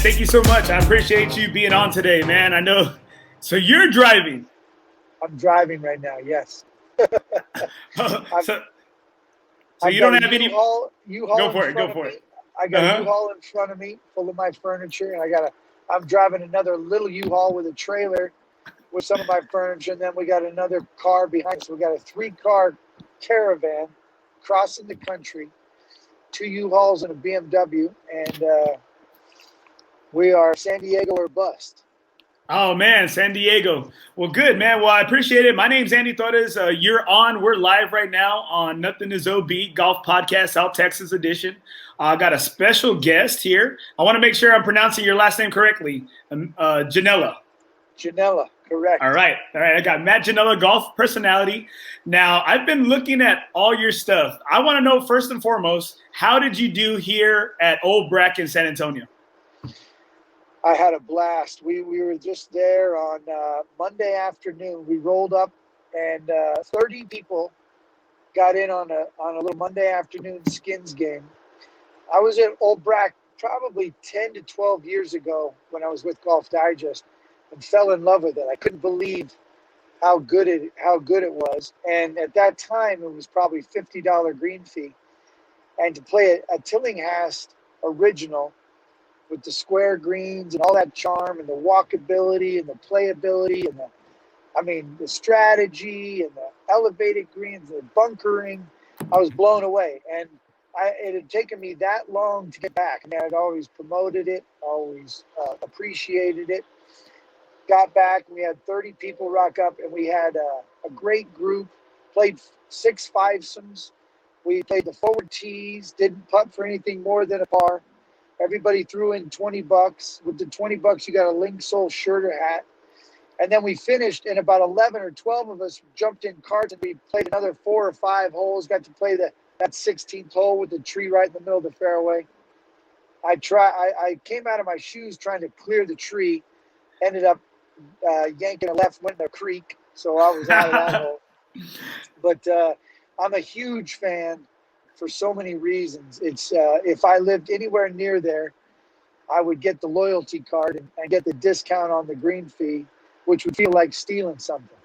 thank you so much. I appreciate you being on today, man. I know. So you're driving. I'm driving right now. Yes. so I've you got don't a have any. U-Haul Go in for it. Go front of for me. it. I got a U-Haul in front of me full of my furniture, and I'm driving another little U-Haul with a trailer with some of my furniture, and then we got another car behind us. We got a 3-car caravan crossing the country, 2 U-Hauls and a BMW, and we are San Diego or bust. Oh, man, San Diego. Well, good, man. Well, I appreciate it. My name's Andy Torres. You're on. We're live right now on NothingisOB Golf Podcast, South Texas edition. I got a special guest here. I want to make sure I'm pronouncing your last name correctly. Ginella. Ginella, correct. All right. I got Matt Ginella, golf personality. Now, I've been looking at all your stuff. I want to know, first and foremost, how did you do here at Old Brack in San Antonio? I had a blast. We were just there on Monday afternoon. We rolled up, and 30 people got in on a little Monday afternoon skins game. I was at Old Brack probably 10 to 12 years ago when I was with Golf Digest, and fell in love with it. I couldn't believe how good it was. And at that time, it was probably $50 green fee, and to play a Tillinghast original with the square greens and all that charm and the walkability and the playability and the strategy and the elevated greens, the bunkering, I was blown away. And it had taken me that long to get back. I mean, I'd always promoted it, always appreciated it. Got back, we had 30 people rock up, and we had a great group, played 6 fivesomes. We played the forward tees, didn't putt for anything more than a par. Everybody threw in $20. With the $20, you got a link sole shirt or hat. And then we finished, and about 11 or 12 of us jumped in carts, and we played another 4 or 5 holes. Got to play that 16th hole with the tree right in the middle of the fairway. I came out of my shoes trying to clear the tree. Ended up yanking a left, went in the creek, so I was out of that hole. But I'm a huge fan for so many reasons. It's if I lived anywhere near there, I would get the loyalty card and get the discount on the green fee, which would feel like stealing something.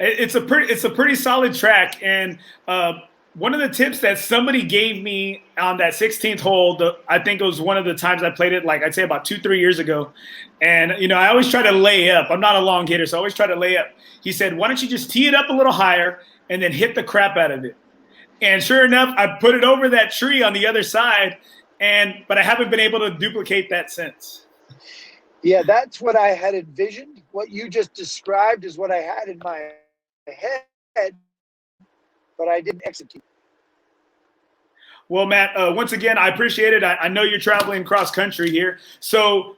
It's a pretty solid track, and one of the tips that somebody gave me on that 16th hole, I think it was one of the times I played it, like I'd say about 2-3 years ago. And, I always try to lay up. I'm not a long hitter, so I always try to lay up. He said, why don't you just tee it up a little higher and then hit the crap out of it? And sure enough, I put it over that tree on the other side, but I haven't been able to duplicate that since. Yeah, that's what I had envisioned. What you just described is what I had in my head, but I didn't execute. Well, Matt, once again, I appreciate it. I know you're traveling cross country here, so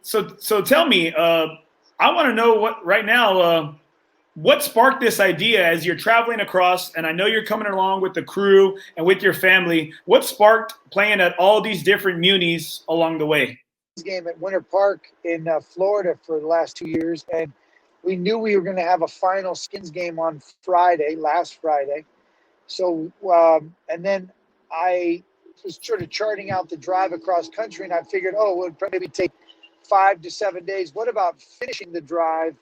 tell me. I want to know what sparked this idea as you're traveling across, and I know you're coming along with the crew and with your family. What sparked playing at all these different munis along the way? Game at Winter Park in Florida for the last 2 years, and we knew we were going to have a final skins game on last Friday. So, and then I was sort of charting out the drive across country, and I figured, it would probably take 5 to 7 days. What about finishing the drive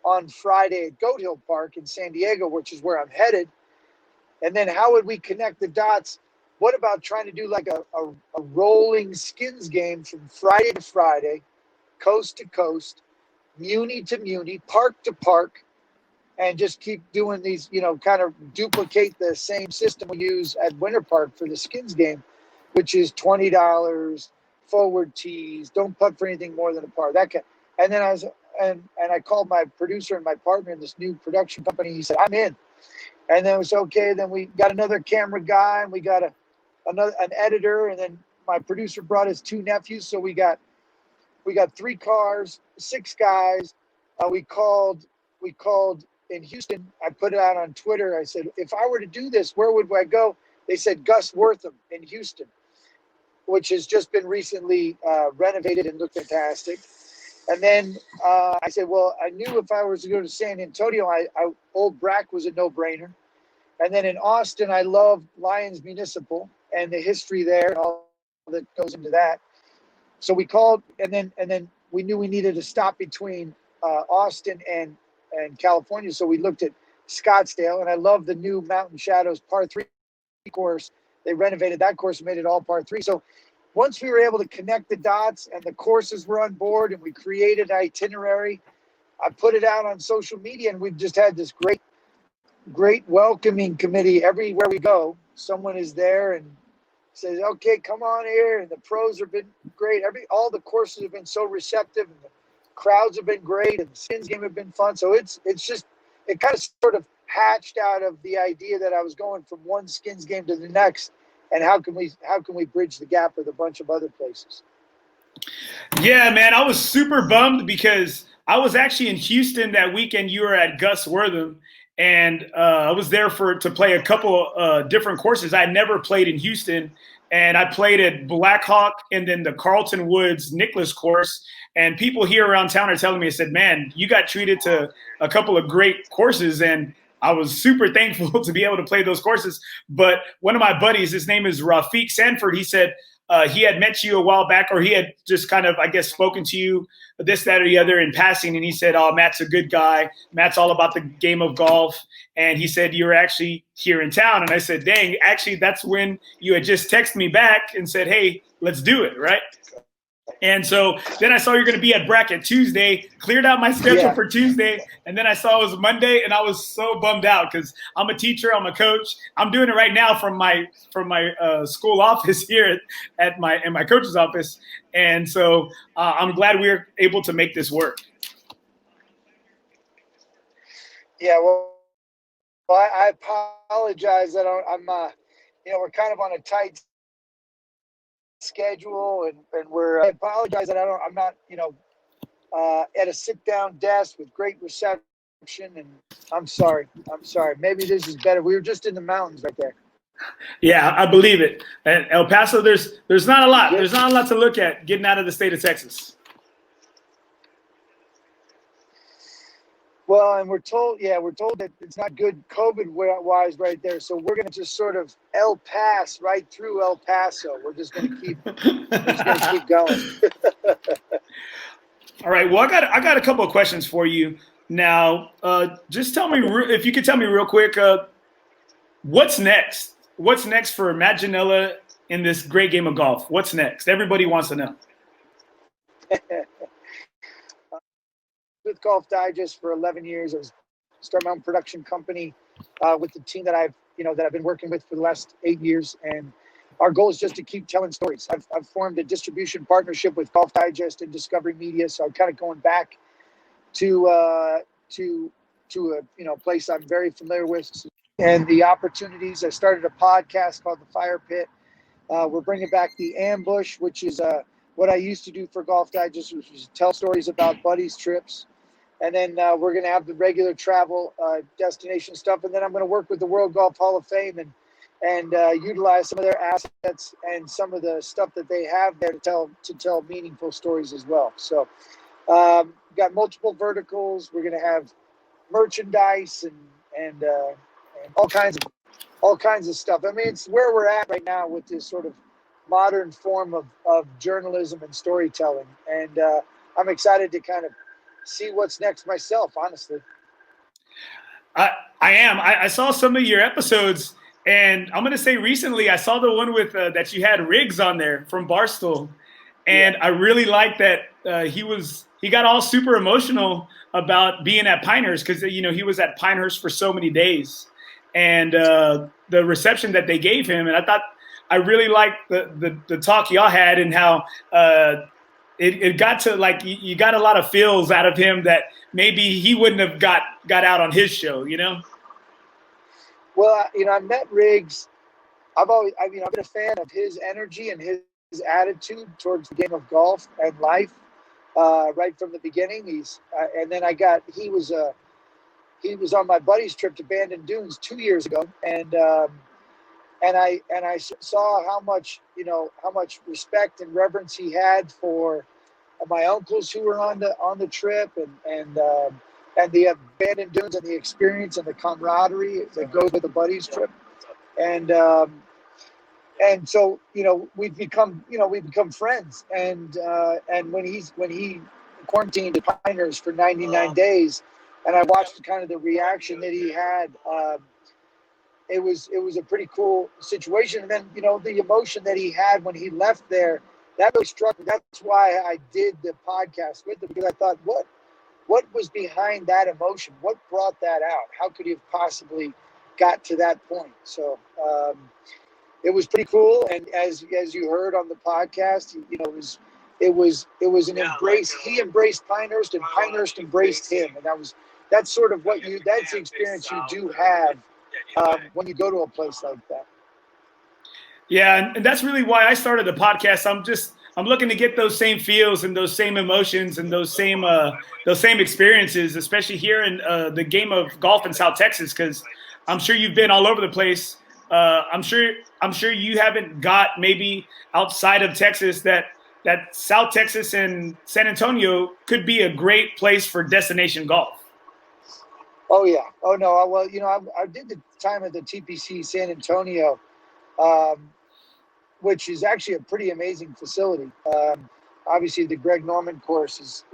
on Friday at Goat Hill Park in San Diego, which is where I'm headed? And then how would we connect the dots? What about trying to do like a rolling skins game from Friday to Friday, coast to coast, muni to muni, park to park, and just keep doing these, kind of duplicate the same system we use at Winter Park for the skins game, which is $20, forward tees, don't putt for anything more than a par. And then I called my producer and my partner in this new production company. He said, I'm in. And then it was okay. Then we got another camera guy, and we got an editor, and then my producer brought his 2 nephews. So we got 3 cars, 6 guys. We called in Houston. I put it out on Twitter. I said, if I were to do this, where would I go? They said Gus Wortham in Houston, which has just been recently renovated and looked fantastic. And then I said, well, I knew if I was to go to San Antonio, Old Brack was a no-brainer. And then in Austin, I love Lions Municipal and the history there and all that goes into that. So we called, and then we knew we needed to stop between Austin and California. So we looked at Scottsdale, and I love the new Mountain Shadows par 3 course. They renovated that course and made it all par 3. So once we were able to connect the dots and the courses were on board and we created an itinerary, I put it out on social media, and we've just had this great welcoming committee. Everywhere we go, someone is there and says, okay, come on here. And the pros have been great. All the courses have been so receptive, and the crowds have been great, and the skins game have been fun. So it kind of sort of hatched out of the idea that I was going from one skins game to the next, and how can we bridge the gap with a bunch of other places. Yeah, man, I was super bummed because I was actually in Houston that weekend. You were at Gus Wortham, and I was there to play a couple different courses. I had never played in Houston, and I played at Blackhawk and then the Carlton Woods Nicholas course. And people here around town are telling me, I said, man, you got treated to a couple of great courses, and I was super thankful to be able to play those courses. But one of my buddies, his name is Rafiq Sanford, he said he had met you a while back, or he had just kind of, I guess, spoken to you this, that, or the other in passing. And he said, oh, Matt's a good guy. Matt's all about the game of golf. And he said, you're actually here in town. And I said, dang, actually, that's when you had just texted me back and said, hey, let's do it, right? And so then I saw you're going to be at Bracket Tuesday, cleared out my schedule for Tuesday. And then I saw it was Monday, and I was so bummed out because I'm a teacher, I'm a coach. I'm doing it right now from my school office here in my coach's office. And so I'm glad we were able to make this work. Yeah, well, I apologize that I'm we're kind of on a tight schedule, and I apologize that I'm not at a sit down desk with great reception, and I'm sorry. Maybe this is better. We were just in the mountains right there. Yeah, I believe it. And El Paso, there's not a lot. There's not a lot to look at getting out of the state of Texas. Well, and we're told that it's not good COVID-wise right there. So we're going to just sort of El Paso right through El Paso. We're just going to keep going. All right. Well, I got a couple of questions for you now. Just tell me if you could tell me real quick, what's next? What's next for Matt Ginella in this great game of golf? What's next? Everybody wants to know. With Golf Digest for 11 years. I started my own production company with the team that I've been working with for the last 8 years, and our goal is just to keep telling stories. I've formed a distribution partnership with Golf Digest and Discovery Media, so I'm kind of going back to a place I'm very familiar with and the opportunities. I started a podcast called The Fire Pit. We're bringing back The Ambush, which is what I used to do for Golf Digest, which was tell stories about buddies' trips. And then we're going to have the regular travel destination stuff. And then I'm going to work with the World Golf Hall of Fame and utilize some of their assets and some of the stuff that they have there to tell meaningful stories as well. So got multiple verticals. We're going to have merchandise and all kinds of stuff. I mean, it's where we're at right now with this sort of modern form of journalism and storytelling. And I'm excited to kind of see what's next myself, honestly. I am. I saw some of your episodes, and I'm going to say recently I saw the one with that you had Riggs on there from Barstool, and I really liked that he got all super emotional about being at Pinehurst because he was at Pinehurst for so many days, and the reception that they gave him, and I really liked the talk y'all had and how it got to, like, you got a lot of feels out of him that maybe he wouldn't have got out on his show, Well, I met Riggs. I've been a fan of his energy and his attitude towards the game of golf and life right from the beginning. And then he was on my buddy's trip to Bandon Dunes 2 years ago, and I saw how much respect and reverence he had for my uncles who were on the trip, and the Bandon Dunes and the experience and the camaraderie that goes with a buddy's trip. And and so we've become friends. And when he quarantined at Pinehurst for 99 days, and I watched kind of the reaction that he had. It was a pretty cool situation. And then the emotion that he had when he left there, that really struck me. That's why I did the podcast with him, because I thought, what was behind that emotion? What brought that out? How could he have possibly got to that point? So it was pretty cool. And as you heard on the podcast, it was an embrace. He embraced Pinehurst, and Pinehurst embraced him, and that's sort of that's the experience you do have when you go to a place like that. Yeah, and that's really why I started the podcast. I'm looking to get those same feels and those same emotions and those same experiences, especially here in the game of golf in South Texas, because I'm sure you've been all over the place. I'm sure you haven't got maybe outside of Texas that South Texas and San Antonio could be a great place for destination golf. Oh yeah. Oh no. Well, I did the time at the TPC San Antonio, which is actually a pretty amazing facility. Obviously, the Greg Norman course is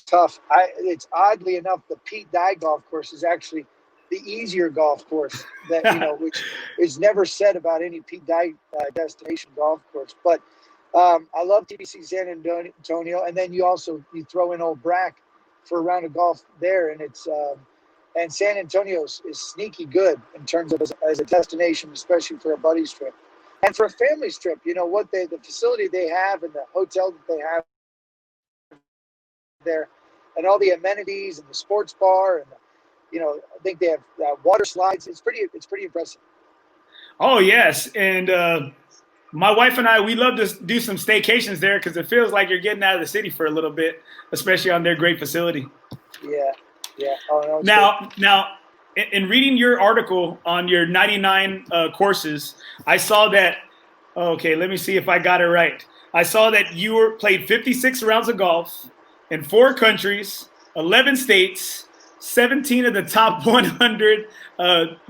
tough. It's oddly enough, the Pete Dye golf course is actually the easier golf course that which is never said about any Pete Dye destination golf course. But I love TPC San Antonio, and then you throw in Old Brack for a round of golf there, and it's and San Antonio is sneaky good in terms of as a destination, especially for a buddies trip. And for a family's trip, the facility they have and the hotel that they have there, and all the amenities and the sports bar, and I think they have water slides. It's pretty impressive. Oh yes, and my wife and I, we love to do some staycations there because it feels like you're getting out of the city for a little bit, especially on their great facility. Yeah. Oh, no, Now, in reading your article on your 99 courses, I saw that. Okay, let me see if I got it right. I saw that you played 56 rounds of golf in 4 countries, 11 states, 17 of the top 100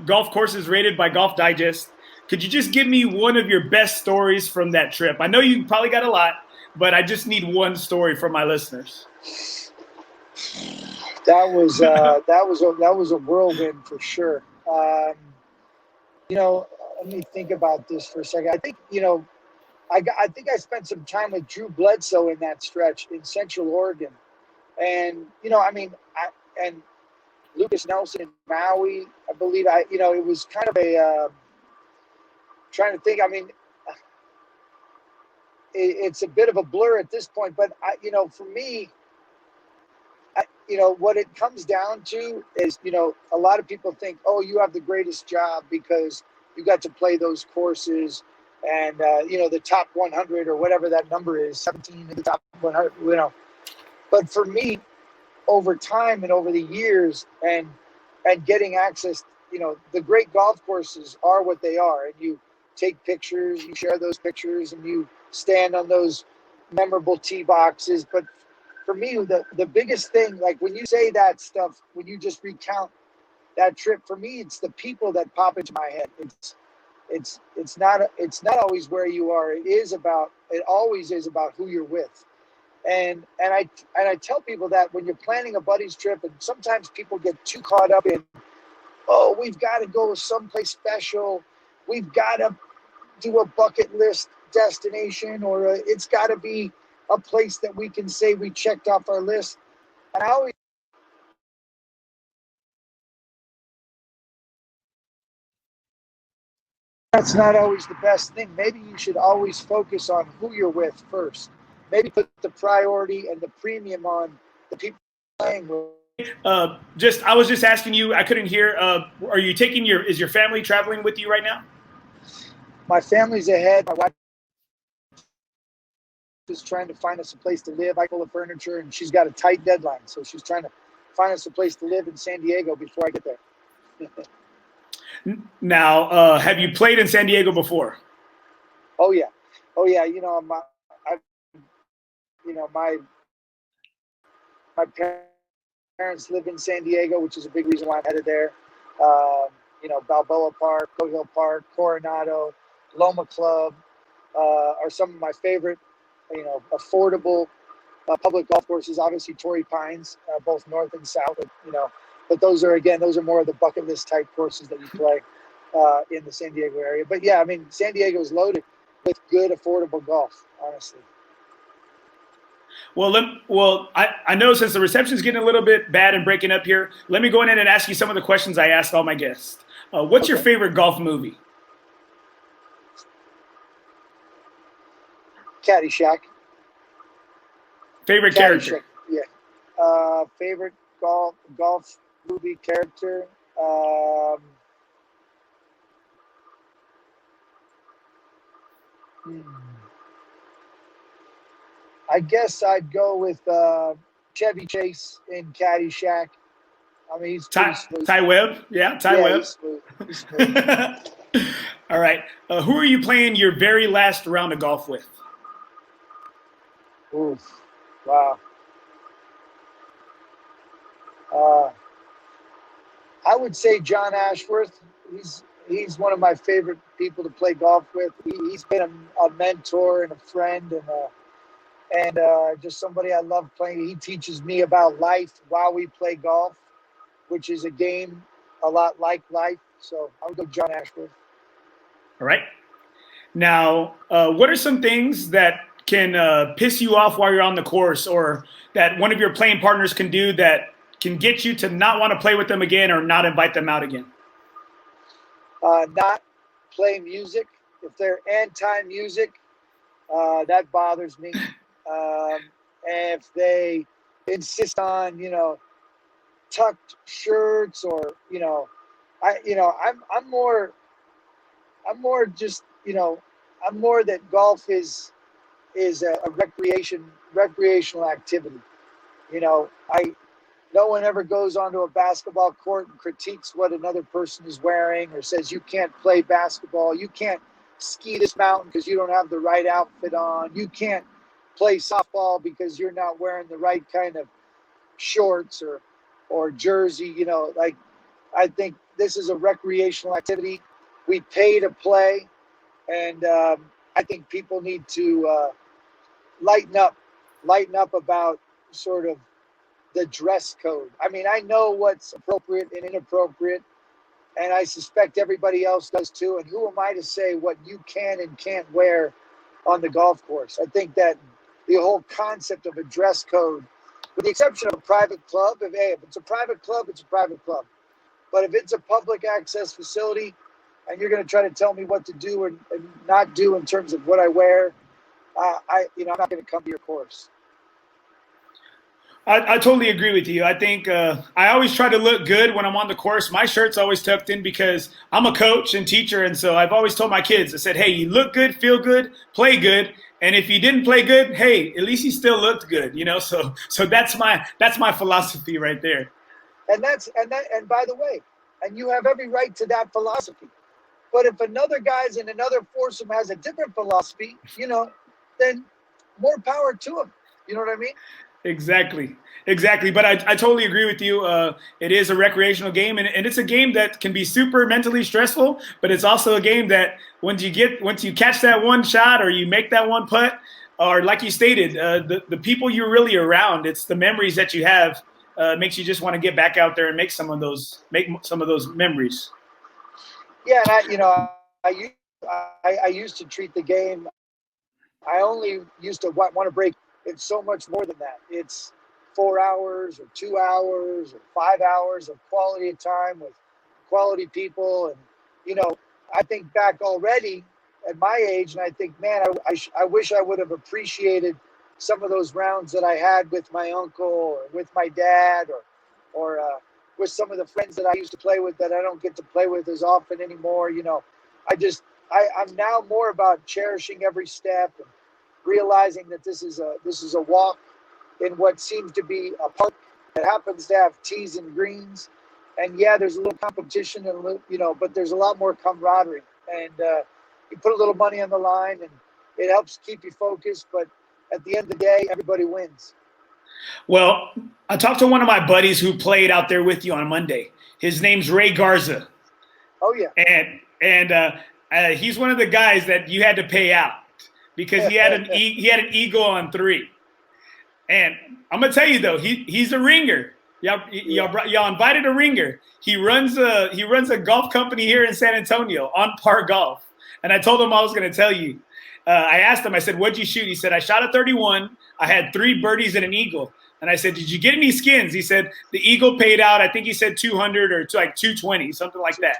golf courses rated by Golf Digest. Could you just give me one of your best stories from that trip? I know you probably got a lot, but I just need one story for my listeners. That was a whirlwind for sure. Let me think about this for a second. I think I think I spent some time with Drew Bledsoe in that stretch in Central Oregon, and and Lucas Nelson in Maui. I believe it was kind of a trying to think. I mean, it's a bit of a blur at this point, but for me. What it comes down to is, a lot of people think, oh, you have the greatest job because you got to play those courses and, the top 100 or whatever that number is, 17 in the top 100, But for me, over time and over the years and getting access, the great golf courses are what they are. And you take pictures, you share those pictures, and you stand on those memorable tee boxes. But for me, the biggest thing, like when you say that stuff, when you just recount that trip, for me, it's the people that pop into my head. It's not always where you are. It always is about who you're with. And I tell people that when you're planning a buddy's trip, and sometimes people get too caught up in, oh, we've got to go someplace special, we've got to do a bucket list destination, or it's got to be a place that we can say we checked off our list. And I always that's not always the best thing. Maybe you should always focus on who you're with first. Maybe put the priority and the premium on the people playing with. I was just asking you, I couldn't hear, are you is your family traveling with you right now? My family's ahead. My wife is trying to find us a place to live. I pull the furniture, and she's got a tight deadline, so she's trying to find us a place to live in San Diego before I get there. Now, have you played in San Diego before? Oh yeah. My parents live in San Diego, which is a big reason why I'm headed there. Balboa Park, Coe Hill Park, Coronado, Loma Club are some of my favorite, affordable public golf courses. Obviously, Torrey Pines, both north and south. But those are more of the bucket list type courses that you play in the San Diego area. But yeah, I mean, San Diego is loaded with good, affordable golf, honestly. Well, I know since the reception's getting a little bit bad and breaking up here, let me go in and ask you some of the questions I asked all my guests. What's your favorite golf movie? Caddyshack. Favorite character? Yeah. Favorite golf movie character. I guess I'd go with Chevy Chase in Caddyshack. I mean, he's pretty smooth. Ty Webb? Yeah, Ty Webb. He's smooth. All right. Who are you playing your very last round of golf with? Oof. Wow. I would say John Ashworth. He's one of my favorite people to play golf with. He's been a mentor and a friend and just somebody I love playing. He teaches me about life while we play golf, which is a game a lot like life. So I would go John Ashworth. All right. Now, what are some things that can piss you off while you're on the course, or that one of your playing partners can do that can get you to not want to play with them again or not invite them out again? Not play music. If they're anti-music, that bothers me. And if they insist on, tucked shirts or, I'm more that golf is a recreational activity. No one ever goes onto a basketball court and critiques what another person is wearing or says you can't play basketball, you can't ski this mountain because you don't have the right outfit on, you can't play softball because you're not wearing the right kind of shorts or jersey. I think this is a recreational activity. We pay to play, and I think people need to lighten up about sort of the dress code. I mean, I know what's appropriate and inappropriate, and I suspect everybody else does too. And who am I to say what you can and can't wear on the golf course? I think that the whole concept of a dress code, with the exception of a private club, if it's a private club, it's a private club. But if it's a public access facility and you're going to try to tell me what to do and not do in terms of what I wear, I'm not going to come to your course. I totally agree with you. I think I always try to look good when I'm on the course. My shirt's always tucked in because I'm a coach and teacher, and so I've always told my kids, I said, hey, you look good, feel good, play good, and if you didn't play good, hey, at least you still looked good, So that's my philosophy right there. And by the way, and you have every right to that philosophy. But if another guy's in another foursome has a different philosophy, then more power to him. You know what I mean? Exactly. But I totally agree with you. It is a recreational game, and it's a game that can be super mentally stressful, but it's also a game that once you catch that one shot or you make that one putt, or like you stated, the people you're really around, it's the memories that you have, makes you just want to get back out there and make some of those memories. Yeah, and I used to treat the game. I only used to want to break. It's so much more than that. It's 4 hours or 2 hours or 5 hours of quality of time with quality people. And, I think back already at my age, and I think, man, I wish I would have appreciated some of those rounds that I had with my uncle or with my dad or with some of the friends that I used to play with that I don't get to play with as often anymore. I'm now more about cherishing every step and realizing that this is a walk in what seems to be a park that happens to have tees and greens. And yeah, there's a little competition but there's a lot more camaraderie. And you put a little money on the line and it helps keep you focused. But at the end of the day, everybody wins. Well, I talked to one of my buddies who played out there with you on Monday. His name's Ray Garza. Oh yeah. And He's one of the guys that you had to pay out because he had an eagle on 3. And I'm gonna tell you though, he's a ringer. Y'all invited a ringer. He runs a golf company here in San Antonio, On Par Golf. And I told him I was gonna tell you. I asked him. I said, "What'd you shoot?" He said, "I shot a 31. I had 3 birdies and an eagle." And I said, "Did you get any skins?" He said, "The eagle paid out. I think he said 200 or like 220, something like that."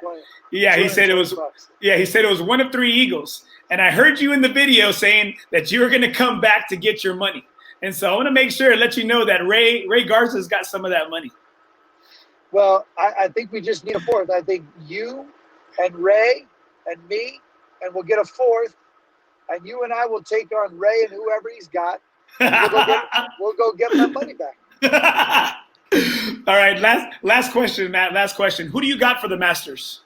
Yeah, he said it was. Yeah, he said it was one of 3 eagles. And I heard you in the video saying that you were going to come back to get your money. And so I want to make sure and let you know that Ray Garza's got some of that money. Well, I think we just need a 4th. I think you and Ray and me, and we'll get a 4th. And you and I will take on Ray and whoever he's got. We'll go get that money back. All right, last question, Matt. Last question. Who do you got for the Masters?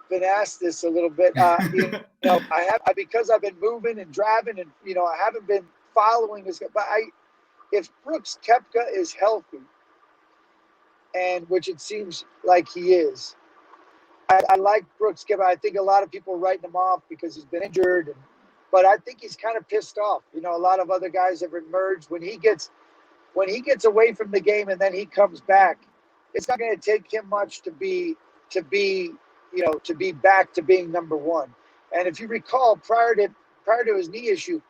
Been asked this a little bit. Because I've been moving and driving, and I haven't been following this. But if Brooks Koepka is healthy, and which it seems like he is, I like Brooks Koepka. I think a lot of people are writing him off because he's been injured, but I think he's kind of pissed off. A lot of other guys have emerged when he gets away from the game and then he comes back. It's not going to take him much to be back to being number 1. And if you recall, prior to his knee issue,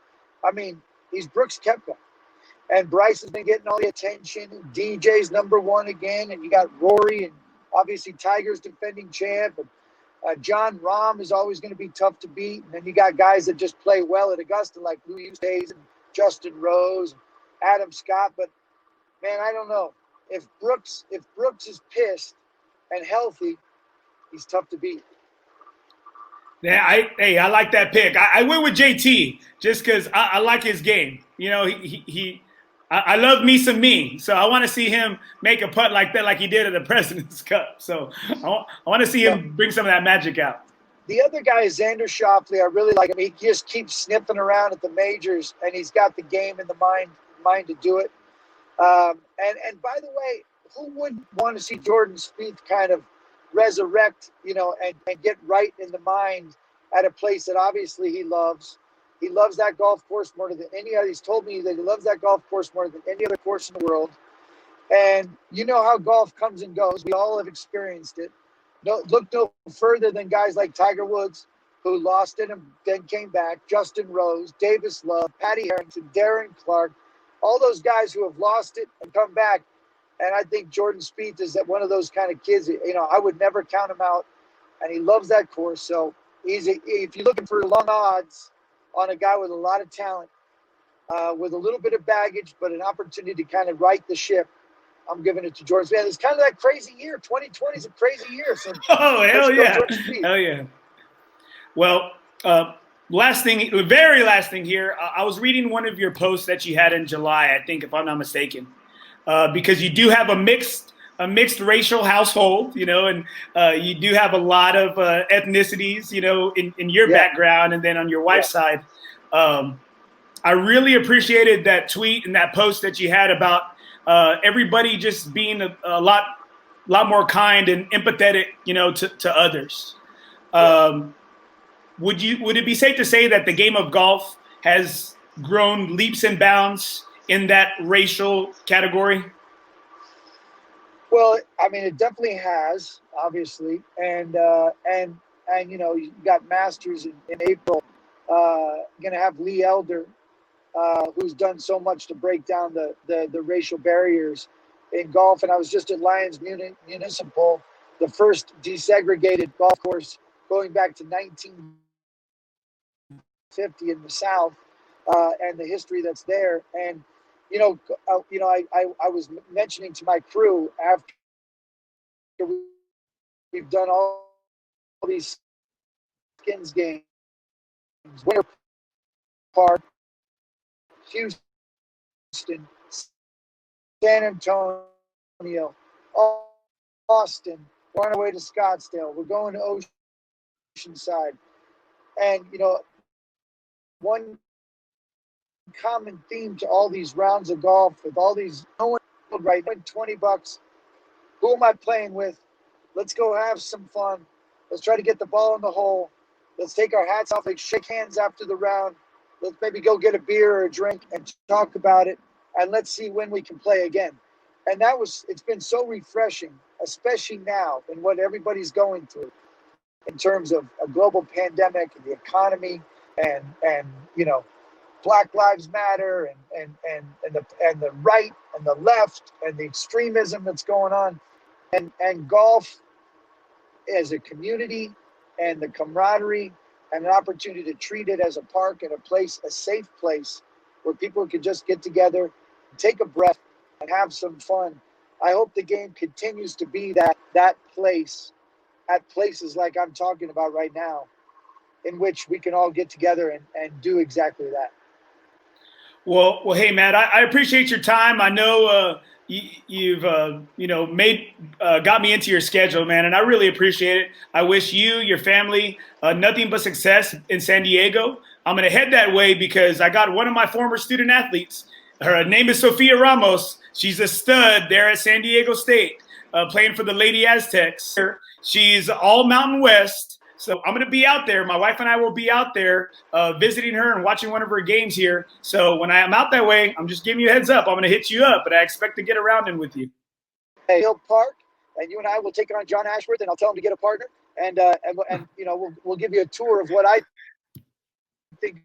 he's Brooks Koepka. And Bryce has been getting all the attention. DJ's number 1 again. And you got Rory, and obviously Tiger's defending champ. And John Rahm is always going to be tough to beat. And then you got guys that just play well at Augusta, like Louis Hayes and Justin Rose, and Adam Scott. But, man, I don't know. If Brooks is pissed and healthy, he's tough to beat. Yeah, I like that pick. I went with JT just because I like his game. I love me some me, so I want to see him make a putt like that, like he did at the President's Cup. So I want to see him bring some of that magic out. The other guy is Xander Schauffele. I really like him. He just keeps sniffing around at the majors, and he's got the game and the mind to do it. And by the way, who wouldn't want to see Jordan Spieth kind of resurrect, and get right in the mind at a place that obviously he loves. He loves that golf course more than any other. He's told me that he loves that golf course more than any other course in the world. And you know how golf comes and goes. We all have experienced it. Look no further than guys like Tiger Woods, who lost it and then came back, Justin Rose, Davis Love, Patty Harrington, Darren Clark, all those guys who have lost it and come back. And I think Jordan Spieth is one of those kind of kids. I would never count him out, and he loves that course. So if you're looking for long odds on a guy with a lot of talent, with a little bit of baggage, but an opportunity to kind of right the ship, I'm giving it to Jordan Spieth. It's kind of that crazy year. 2020 is a crazy year. So hell yeah. Well, very last thing here. I was reading one of your posts that you had in July, I think, if I'm not mistaken. Because you do have a mixed racial household, and you do have a lot of ethnicities, in your background, and then on your wife's side. I really appreciated that tweet and that post that you had about everybody just being a lot more kind and empathetic, to others. Would it be safe to say that the game of golf has grown leaps and bounds in that racial category? Well, it definitely has, obviously, and you got Masters in April. Going to have Lee Elder, who's done so much to break down the racial barriers in golf. And I was just at Lions Municipal, the first desegregated golf course going back to 1950 in the South, and the history that's there. And I was mentioning to my crew after we've done all these skins games, Winter Park, Houston, San Antonio, Austin. We're on our way to Scottsdale. We're going to Oceanside. And, one common theme to all these rounds of golf with all these, no one right, $20. Who am I playing with? Let's go have some fun. Let's try to get the ball in the hole. Let's take our hats off, like shake hands after the round. Let's maybe go get a beer or a drink and talk about it. And let's see when we can play again. And it's been so refreshing, especially now in what everybody's going through in terms of a global pandemic and the economy and Black Lives Matter and the right and the left and the extremism that's going on. And golf as a community and the camaraderie and an opportunity to treat it as a park and a safe place where people can just get together, take a breath, and have some fun. I hope the game continues to be that place at places like I'm talking about right now, in which we can all get together and do exactly that. Well, hey, Matt, I appreciate your time. I know you've got me into your schedule, man, and I really appreciate it. I wish you, your family, nothing but success in San Diego. I'm going to head that way because I got one of my former student athletes. Her name is Sofia Ramos. She's a stud there at San Diego State, playing for the Lady Aztecs. She's all Mountain West. So I'm going to be out there. My wife and I will be out there visiting her and watching one of her games here. So when I am out that way, I'm just giving you a heads up. I'm going to hit you up, but I expect to get around in with you. Hey, Hill Park, and you and I will take on John Ashworth, and I'll tell him to get a partner, and we'll give you a tour of what I think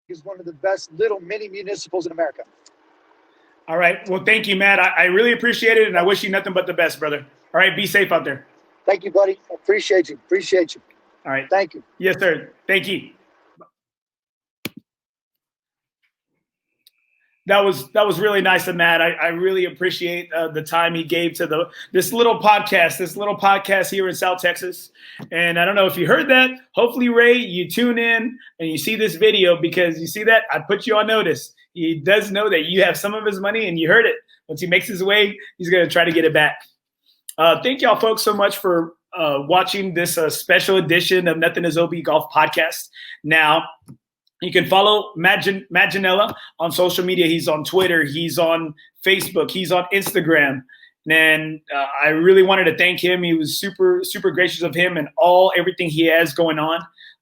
is one of the best little mini municipals in America. All right. Well, thank you, Matt. I really appreciate it, and I wish you nothing but the best, brother. All right. Be safe out there. Thank you, buddy. I appreciate you. All right. Thank you. Yes, sir. Thank you. That was really nice of Matt. I really appreciate the time he gave to this little podcast here in South Texas. And I don't know if you heard that. Hopefully, Ray, you tune in and you see this video because you see that I put you on notice. He does know that you have some of his money and you heard it. Once he makes his way, he's going to try to get it back. Thank y'all folks so much for watching this special edition of NothingisOB Golf Podcast. Now, you can follow Matt Ginella on social media. He's on Twitter. He's on Facebook. He's on Instagram. And I really wanted to thank him. He was super, super gracious of him and everything he has going on.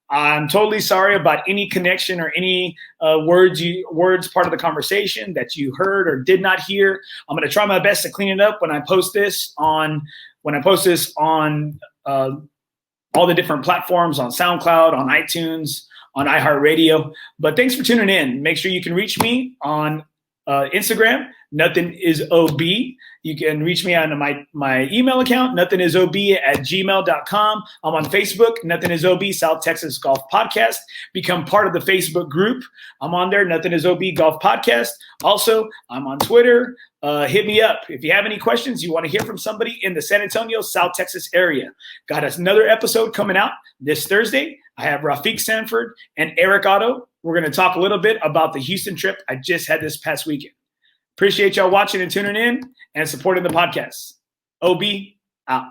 I'm totally sorry about any connection or any words part of the conversation that you heard or did not hear. I'm going to try my best to clean it up when I post this on all the different platforms, on SoundCloud, on iTunes, on iHeartRadio. But thanks for tuning in. Make sure you can reach me on Instagram, NothingisOB. You can reach me on my email account, NothingisOB@gmail.com. I'm on Facebook, NothingisOB South Texas Golf Podcast. Become part of the Facebook group. I'm on there, NothingisOB Golf Podcast. Also, I'm on Twitter. Hit me up. If you have any questions, you want to hear from somebody in the San Antonio, South Texas area. Got us another episode coming out this Thursday. I have Rafiq Sanford and Eric Otto. We're going to talk a little bit about the Houston trip I just had this past weekend. Appreciate y'all watching and tuning in and supporting the podcast. OB out.